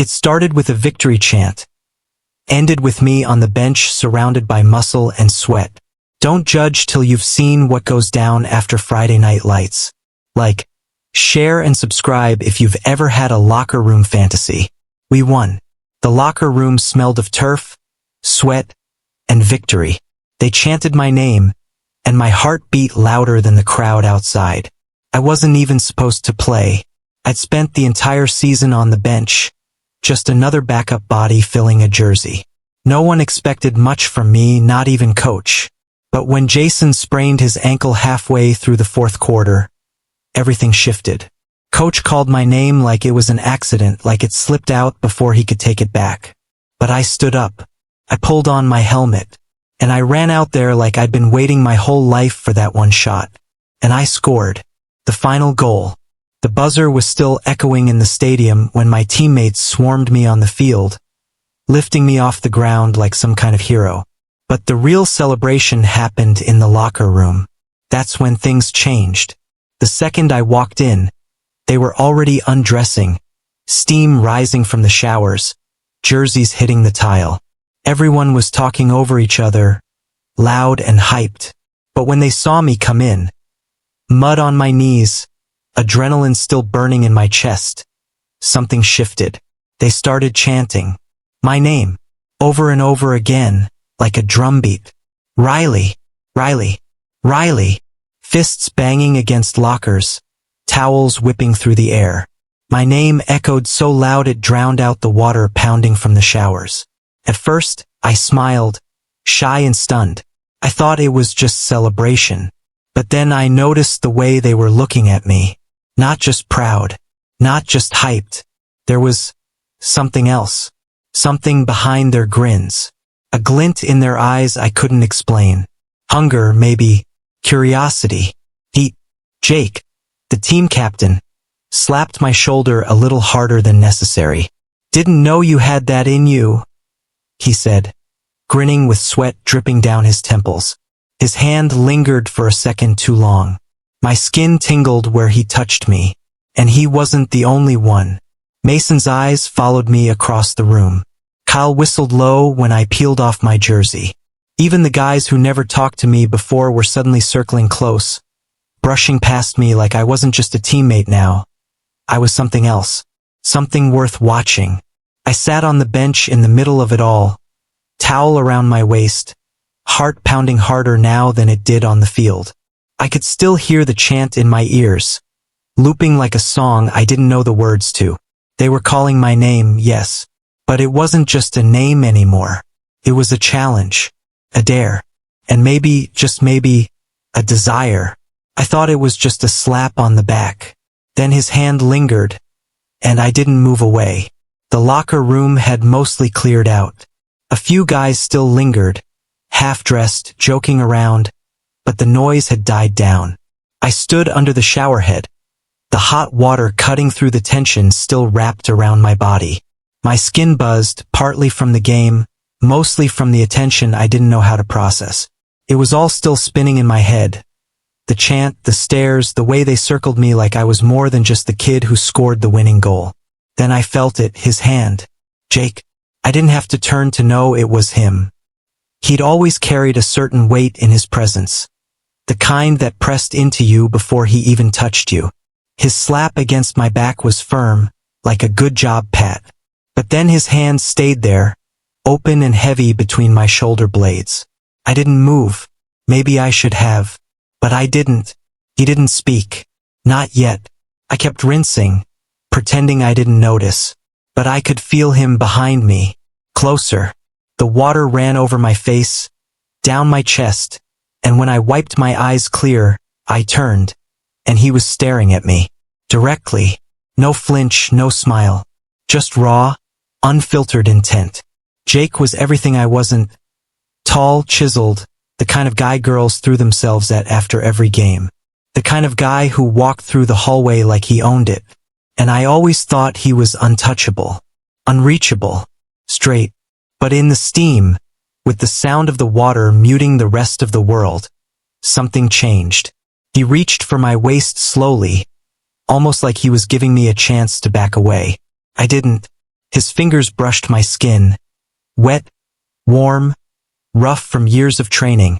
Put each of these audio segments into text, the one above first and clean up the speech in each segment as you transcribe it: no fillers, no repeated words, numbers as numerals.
It started with a victory chant, ended with me on the bench surrounded by muscle and sweat. Don't judge till you've seen what goes down after Friday night lights. Like, share and subscribe if you've ever had a locker room fantasy. We won. The locker room smelled of turf, sweat, and victory. They chanted my name, and my heart beat louder than the crowd outside. I wasn't even supposed to play. I'd spent the entire season on the bench, just another backup body filling a jersey. No one expected much from me, not even coach. But when Jason sprained his ankle halfway through the fourth quarter, everything shifted. Coach called my name like it was an accident, like it slipped out before he could take it back. But I stood up. I pulled on my helmet, and I ran out there like I'd been waiting my whole life for that one shot. And I scored. The final goal. The buzzer was still echoing in the stadium when my teammates swarmed me on the field, lifting me off the ground like some kind of hero. But the real celebration happened in the locker room. That's when things changed. The second I walked in, they were already undressing, steam rising from the showers, jerseys hitting the tile. Everyone was talking over each other, loud and hyped. But when they saw me come in, mud on my knees, adrenaline still burning in my chest, something shifted. They started chanting my name over and over again, like a drumbeat. Riley, Riley, Riley. Fists banging against lockers, towels whipping through the air. My name echoed so loud it drowned out the water pounding from the showers. At first, I smiled, shy and stunned. I thought it was just celebration. But then I noticed the way they were looking at me. Not just proud, not just hyped. There was something else. Something behind their grins. A glint in their eyes I couldn't explain. Hunger, maybe. Curiosity. Jake, the team captain, slapped my shoulder a little harder than necessary. Didn't know you had that in you, he said, grinning with sweat dripping down his temples. His hand lingered for a second too long. My skin tingled where he touched me, and he wasn't the only one. Mason's eyes followed me across the room. Kyle whistled low when I peeled off my jersey. Even the guys who never talked to me before were suddenly circling close, brushing past me like I wasn't just a teammate now. I was something else, something worth watching. I sat on the bench in the middle of it all, towel around my waist, heart pounding harder now than it did on the field. I could still hear the chant in my ears, looping like a song I didn't know the words to. They were calling my name, yes, but it wasn't just a name anymore. It was a challenge, a dare, and maybe, just maybe, a desire. I thought it was just a slap on the back. Then his hand lingered, and I didn't move away. The locker room had mostly cleared out. A few guys still lingered, half-dressed, joking around, but the noise had died down. I stood under the showerhead, the hot water cutting through the tension still wrapped around my body. My skin buzzed, partly from the game, mostly from the attention I didn't know how to process. It was all still spinning in my head. The chant, the stares, the way they circled me like I was more than just the kid who scored the winning goal. Then I felt it, his hand. Jake. I didn't have to turn to know it was him. He'd always carried a certain weight in his presence. The kind that pressed into you before he even touched you. His slap against my back was firm, like a good job pat. But then his hand stayed there, open and heavy between my shoulder blades. I didn't move. Maybe I should have. But I didn't. He didn't speak. Not yet. I kept rinsing, pretending I didn't notice. But I could feel him behind me, closer. The water ran over my face, down my chest, and when I wiped my eyes clear, I turned, and he was staring at me, directly. No flinch, no smile. Just raw, unfiltered intent. Jake was everything I wasn't. Tall, chiseled, the kind of guy girls threw themselves at after every game. The kind of guy who walked through the hallway like he owned it. And I always thought he was untouchable, unreachable, straight. But in the steam, with the sound of the water muting the rest of the world, something changed. He reached for my waist slowly, almost like he was giving me a chance to back away. I didn't. His fingers brushed my skin, wet, warm, rough from years of training,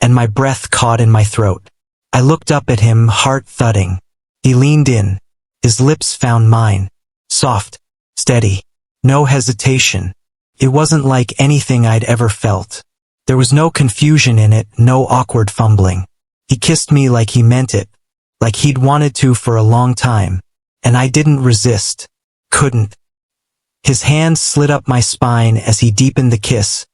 and my breath caught in my throat. I looked up at him, heart thudding. He leaned in. His lips found mine. Soft, steady, no hesitation. It wasn't like anything I'd ever felt. There was no confusion in it, no awkward fumbling. He kissed me like he meant it, like he'd wanted to for a long time, and I didn't resist. Couldn't. His hand slid up my spine as he deepened the kiss,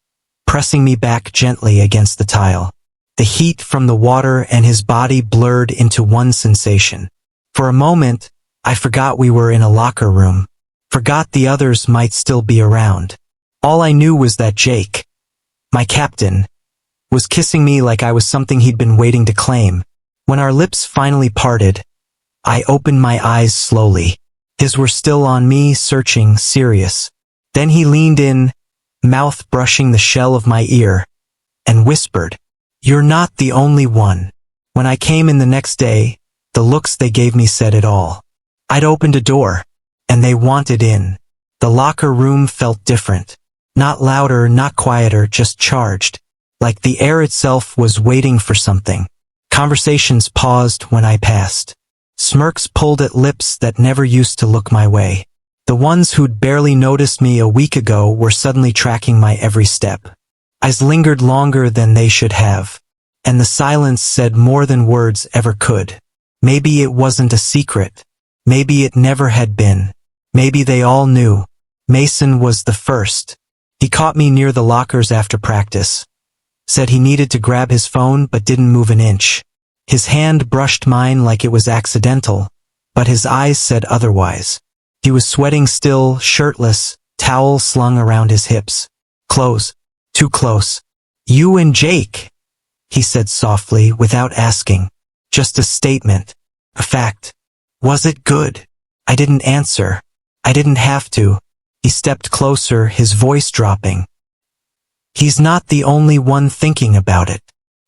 pressing me back gently against the tile. The heat from the water and his body blurred into one sensation. For a moment, I forgot we were in a locker room, forgot the others might still be around. All I knew was that Jake, my captain, was kissing me like I was something he'd been waiting to claim. When our lips finally parted, I opened my eyes slowly. His were still on me, searching, serious. Then he leaned in, mouth brushing the shell of my ear, and whispered, "You're not the only one." When I came in the next day, the looks they gave me said it all. I'd opened a door, and they wanted in. The locker room felt different. Not louder, not quieter, just charged. Like the air itself was waiting for something. Conversations paused when I passed. Smirks pulled at lips that never used to look my way. The ones who'd barely noticed me a week ago were suddenly tracking my every step. Eyes lingered longer than they should have, and the silence said more than words ever could. Maybe it wasn't a secret. Maybe it never had been. Maybe they all knew. Mason was the first. He caught me near the lockers after practice. Said he needed to grab his phone but didn't move an inch. His hand brushed mine like it was accidental, but his eyes said otherwise. He was sweating still, shirtless, towel slung around his hips. Close. Too close. "You and Jake," he said softly, without asking. Just a statement. A fact. Was it good? I didn't answer. I didn't have to. He stepped closer, his voice dropping. "He's not the only one thinking about it."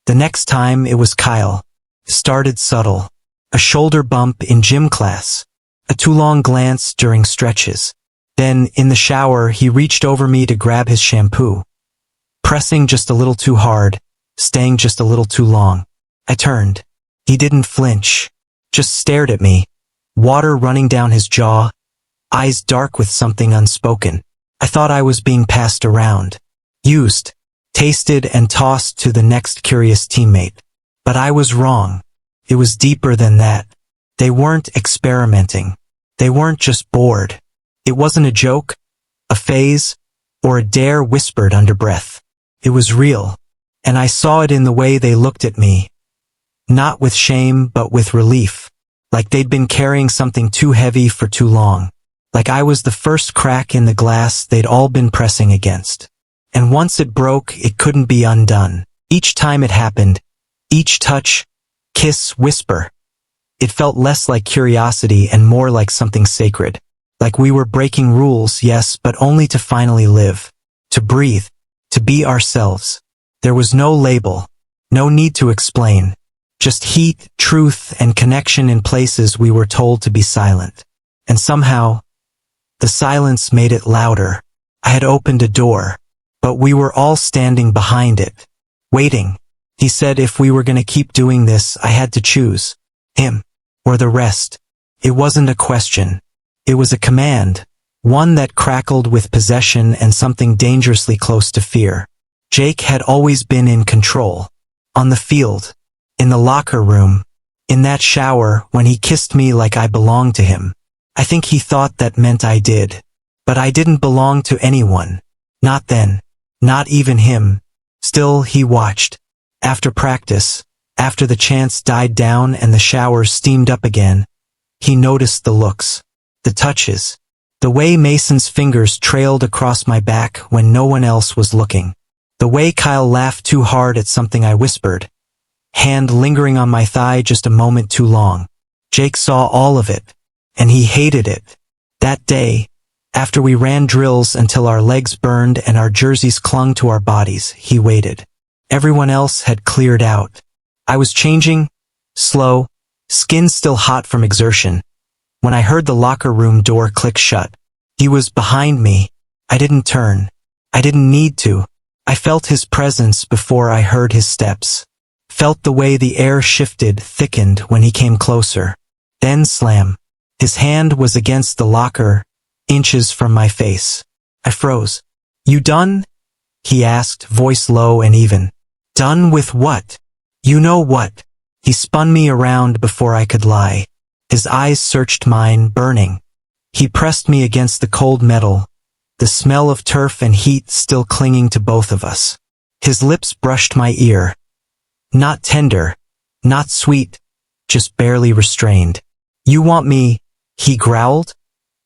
The next time it was Kyle. Started subtle. A shoulder bump in gym class. A too long glance during stretches. Then, in the shower, he reached over me to grab his shampoo. Pressing just a little too hard, staying just a little too long. I turned. He didn't flinch. Just stared at me. Water running down his jaw. Eyes dark with something unspoken. I thought I was being passed around. Used. Tasted and tossed to the next curious teammate. But I was wrong. It was deeper than that. They weren't experimenting. They weren't just bored. It wasn't a joke, a phase, or a dare whispered under breath. It was real, and I saw it in the way they looked at me. Not with shame, but with relief. Like they'd been carrying something too heavy for too long. Like I was the first crack in the glass they'd all been pressing against. And once it broke, it couldn't be undone. Each time it happened, each touch, kiss, whisper, it felt less like curiosity and more like something sacred. Like we were breaking rules, yes, but only to finally live. To breathe. To be ourselves. There was no label. No need to explain. Just heat, truth, and connection in places we were told to be silent. And somehow, the silence made it louder. I had opened a door, but we were all standing behind it. Waiting. He said if we were going to keep doing this, I had to choose. Him. Or the rest. It wasn't a question. It was a command. One that crackled with possession and something dangerously close to fear. Jake had always been in control. On the field. In the locker room. In that shower when he kissed me like I belonged to him. I think he thought that meant I did. But I didn't belong to anyone. Not then. Not even him. Still, he watched. After practice, after the chants died down and the shower steamed up again, he noticed the looks, the touches, the way Mason's fingers trailed across my back when no one else was looking, the way Kyle laughed too hard at something I whispered, hand lingering on my thigh just a moment too long. Jake saw all of it, and he hated it. That day, after we ran drills until our legs burned and our jerseys clung to our bodies, he waited. Everyone else had cleared out. I was changing, slow, skin still hot from exertion, when I heard the locker room door click shut. He was behind me. I didn't turn. I didn't need to. I felt his presence before I heard his steps. Felt the way the air shifted, thickened when he came closer. Then slam. His hand was against the locker, inches from my face. I froze. "You done?" he asked, voice low and even. "Done with what?" "You know what." He spun me around before I could lie. His eyes searched mine, burning. He pressed me against the cold metal, the smell of turf and heat still clinging to both of us. His lips brushed my ear. Not tender, not sweet, just barely restrained. "You want me," he growled,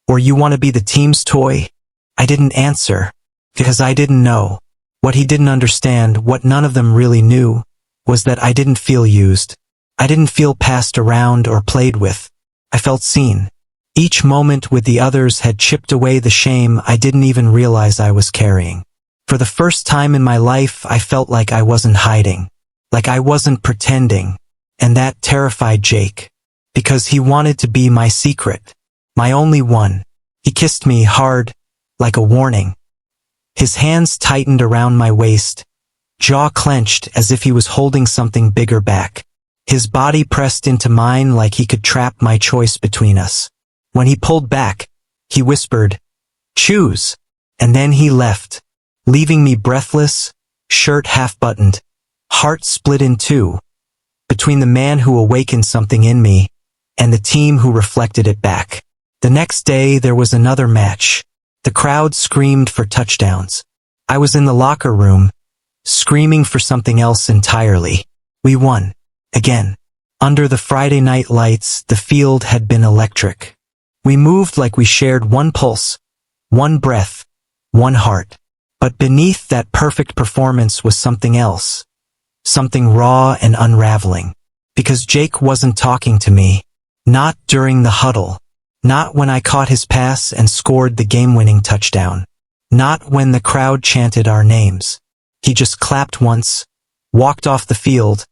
"or you want to be the team's toy?" I didn't answer, because I didn't know. What he didn't understand, what none of them really knew, was that I didn't feel used. I didn't feel passed around or played with. I felt seen. Each moment with the others had chipped away the shame I didn't even realize I was carrying. For the first time in my life, I felt like I wasn't hiding, like I wasn't pretending, and that terrified Jake, because he wanted to be my secret, my only one. He kissed me hard, like a warning. His hands tightened around my waist, jaw clenched as if he was holding something bigger back. His body pressed into mine like he could trap my choice between us. When he pulled back, he whispered, "Choose," and then he left, leaving me breathless, shirt half-buttoned, heart split in two, between the man who awakened something in me and the team who reflected it back. The next day there was another match. The crowd screamed for touchdowns. I was in the locker room, screaming for something else entirely. We won. Again. Under the Friday night lights, the field had been electric. We moved like we shared one pulse, one breath, one heart. But beneath that perfect performance was something else. Something raw and unraveling. Because Jake wasn't talking to me. Not during the huddle. Not when I caught his pass and scored the game-winning touchdown. Not when the crowd chanted our names. He just clapped once, walked off the field,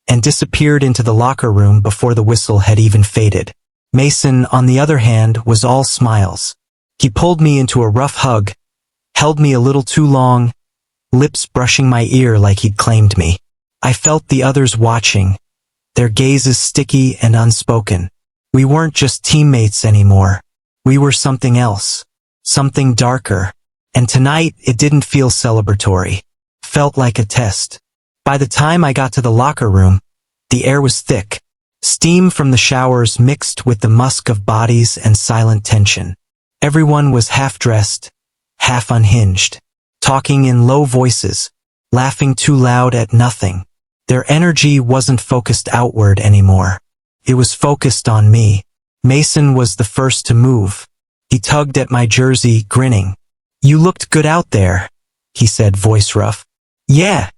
and disappeared into the locker room before the whistle had even faded. Mason, on the other hand, was all smiles. He pulled me into a rough hug, held me a little too long, lips brushing my ear like he'd claimed me. I felt the others watching, their gazes sticky and unspoken. We weren't just teammates anymore. We were something else, something darker. And tonight, it didn't feel celebratory. Felt like a test. By the time I got to the locker room, the air was thick. Steam from the showers mixed with the musk of bodies and silent tension. Everyone was half-dressed, half unhinged, talking in low voices, laughing too loud at nothing. Their energy wasn't focused outward anymore. It was focused on me. Mason was the first to move. He tugged at my jersey, grinning. "You looked good out there," he said, voice rough. "Yeah,"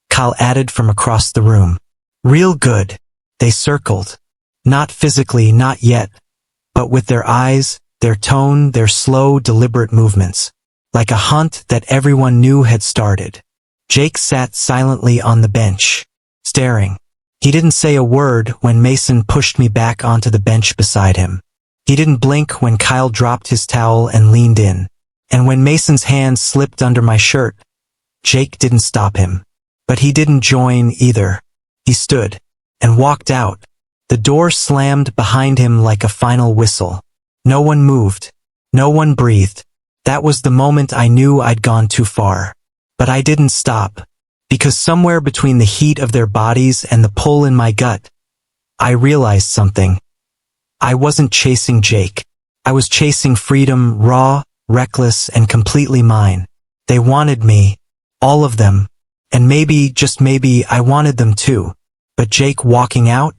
Kyle added from across the room. "Real good." They circled. Not physically, not yet, but with their eyes, their tone, their slow, deliberate movements. Like a hunt that everyone knew had started. Jake sat silently on the bench, staring. He didn't say a word when Mason pushed me back onto the bench beside him. He didn't blink when Kyle dropped his towel and leaned in. And when Mason's hand slipped under my shirt, Jake didn't stop him. But he didn't join either. He stood and walked out. The door slammed behind him like a final whistle. No one moved. No one breathed. That was the moment I knew I'd gone too far. But I didn't stop. Because somewhere between the heat of their bodies and the pull in my gut, I realized something. I wasn't chasing Jake. I was chasing freedom, raw, reckless, and completely mine. They wanted me. All of them. And maybe, just maybe, I wanted them too. But Jake walking out?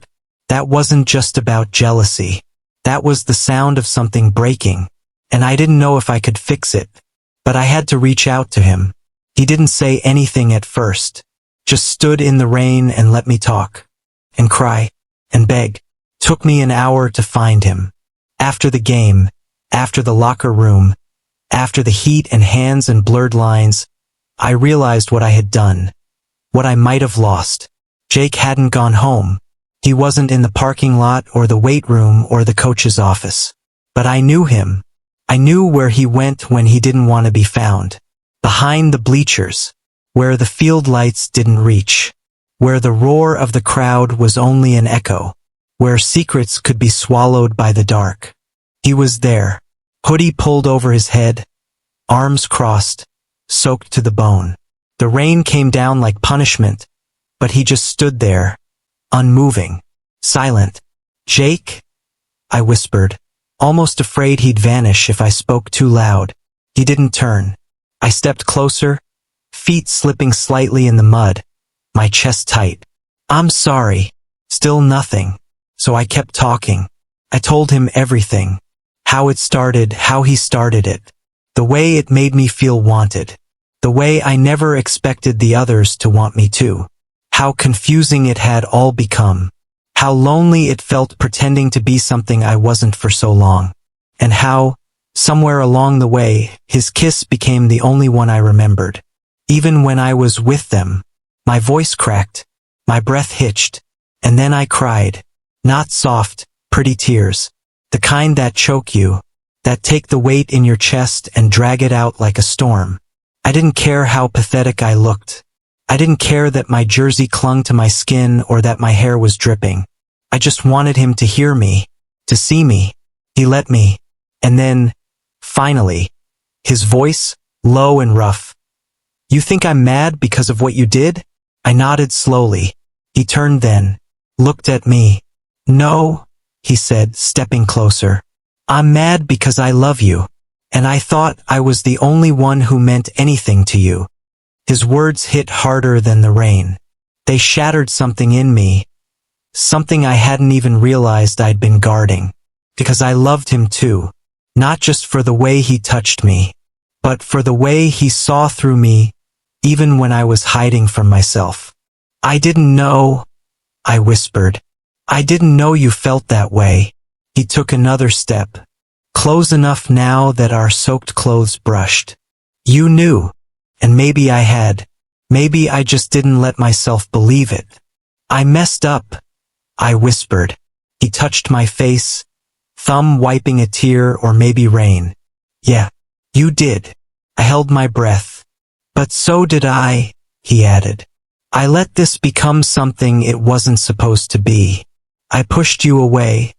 That wasn't just about jealousy. That was the sound of something breaking. And I didn't know if I could fix it. But I had to reach out to him. He didn't say anything at first. Just stood in the rain and let me talk. And cry. And beg. Took me an hour to find him. After the game. After the locker room. After the heat and hands and blurred lines. I realized what I had done. What I might have lost. Jake hadn't gone home. He wasn't in the parking lot or the weight room or the coach's office. But I knew him. I knew where he went when he didn't want to be found. Behind the bleachers, where the field lights didn't reach, where the roar of the crowd was only an echo, where secrets could be swallowed by the dark. He was there, hoodie pulled over his head, arms crossed, soaked to the bone. The rain came down like punishment, but he just stood there, unmoving, silent. "Jake?" I whispered, almost afraid he'd vanish if I spoke too loud. He didn't turn. I stepped closer, feet slipping slightly in the mud, my chest tight. "I'm sorry." Still nothing. So I kept talking. I told him everything. How it started, how he started it. The way it made me feel wanted. The way I never expected the others to want me too. How confusing it had all become. How lonely it felt pretending to be something I wasn't for so long. And how, somewhere along the way, his kiss became the only one I remembered. Even when I was with them, my voice cracked, my breath hitched, and then I cried. Not soft, pretty tears. The kind that choke you, that take the weight in your chest and drag it out like a storm. I didn't care how pathetic I looked. I didn't care that my jersey clung to my skin or that my hair was dripping. I just wanted him to hear me, to see me. He let me. And then, finally, his voice, low and rough. "You think I'm mad because of what you did?" I nodded slowly. He turned then, looked at me. "No," he said, stepping closer. "I'm mad because I love you, and I thought I was the only one who meant anything to you." His words hit harder than the rain. They shattered something in me, something I hadn't even realized I'd been guarding. Because I loved him too, not just for the way he touched me, but for the way he saw through me, even when I was hiding from myself. "I didn't know," I whispered. "I didn't know you felt that way." He took another step, close enough now that our soaked clothes brushed. "You knew, and maybe I had. Maybe I just didn't let myself believe it. I messed up," I whispered. He touched my face, thumb wiping a tear or maybe rain. "Yeah, you did." I held my breath. "But so did I," he added. "I let this become something it wasn't supposed to be. I pushed you away,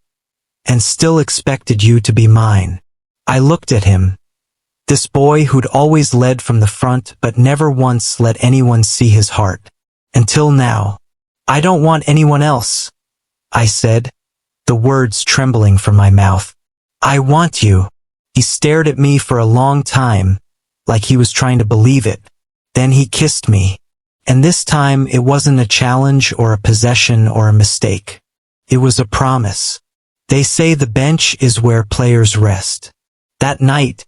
and still expected you to be mine." I looked at him. This boy who'd always led from the front but never once let anyone see his heart. Until now. "I don't want anyone else," I said, the words trembling from my mouth. "I want you." He stared at me for a long time, like he was trying to believe it. Then he kissed me. And this time it wasn't a challenge or a possession or a mistake. It was a promise. They say the bench is where players rest. That night,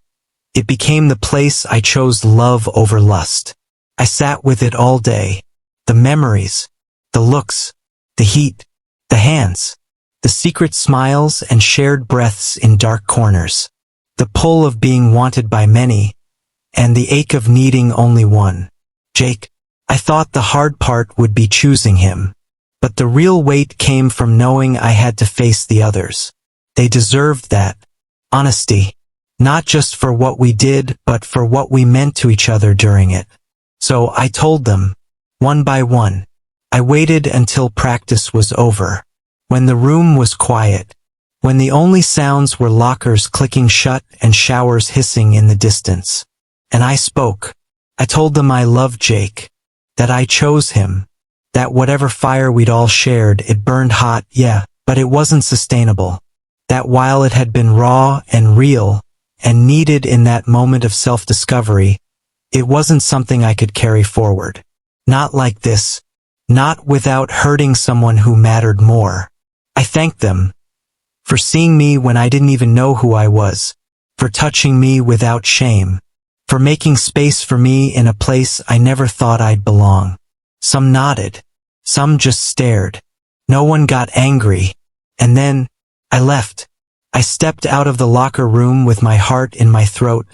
it became the place I chose love over lust. I sat with it all day. The memories, the looks, the heat, the hands, the secret smiles and shared breaths in dark corners. The pull of being wanted by many, and the ache of needing only one. Jake. I thought the hard part would be choosing him. But the real weight came from knowing I had to face the others. They deserved that. Honesty. Not just for what we did, but for what we meant to each other during it. So I told them, one by one. I waited until practice was over. When the room was quiet. When the only sounds were lockers clicking shut and showers hissing in the distance. And I spoke. I told them I loved Jake. That I chose him. That whatever fire we'd all shared, it burned hot, yeah, but it wasn't sustainable. That while it had been raw and real, and needed in that moment of self-discovery, it wasn't something I could carry forward. Not like this. Not without hurting someone who mattered more. I thanked them. For seeing me when I didn't even know who I was. For touching me without shame. For making space for me in a place I never thought I'd belong. Some nodded. Some just stared. No one got angry. And then, I left. I stepped out of the locker room with my heart in my throat.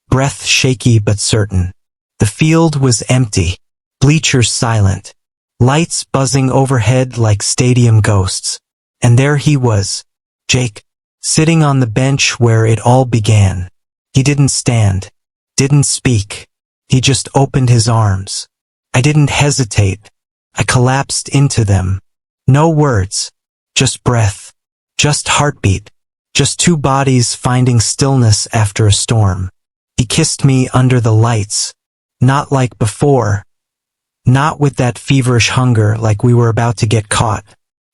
Breath shaky but certain. The field was empty. Bleachers silent. Lights buzzing overhead like stadium ghosts. And there he was. Jake. sitting on the bench where it all began. He didn't stand, didn't speak. He just opened his arms. I didn't hesitate. I collapsed into them. No words, just breath, just heartbeat, just two bodies finding stillness after a storm. He kissed me under the lights, not like before, not with that feverish hunger like we were about to get caught.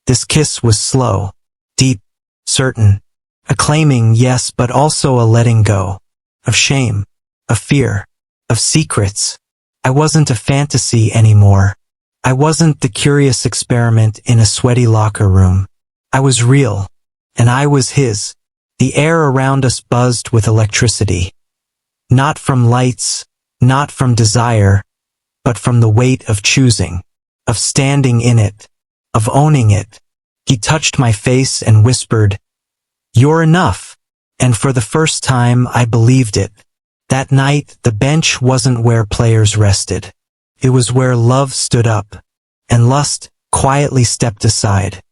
This kiss was slow, deep, certain, a claiming yes but also a letting go, of shame, of fear, of secrets. I wasn't a fantasy anymore. I wasn't the curious experiment in a sweaty locker room. I was real, and I was his. The air around us buzzed with electricity. Not from lights, not from desire, but from the weight of choosing, of standing in it, of owning it. He touched my face and whispered, "You're enough." And for the first time I believed it. That night, the bench wasn't where players rested. It was where love stood up, and lust quietly stepped aside.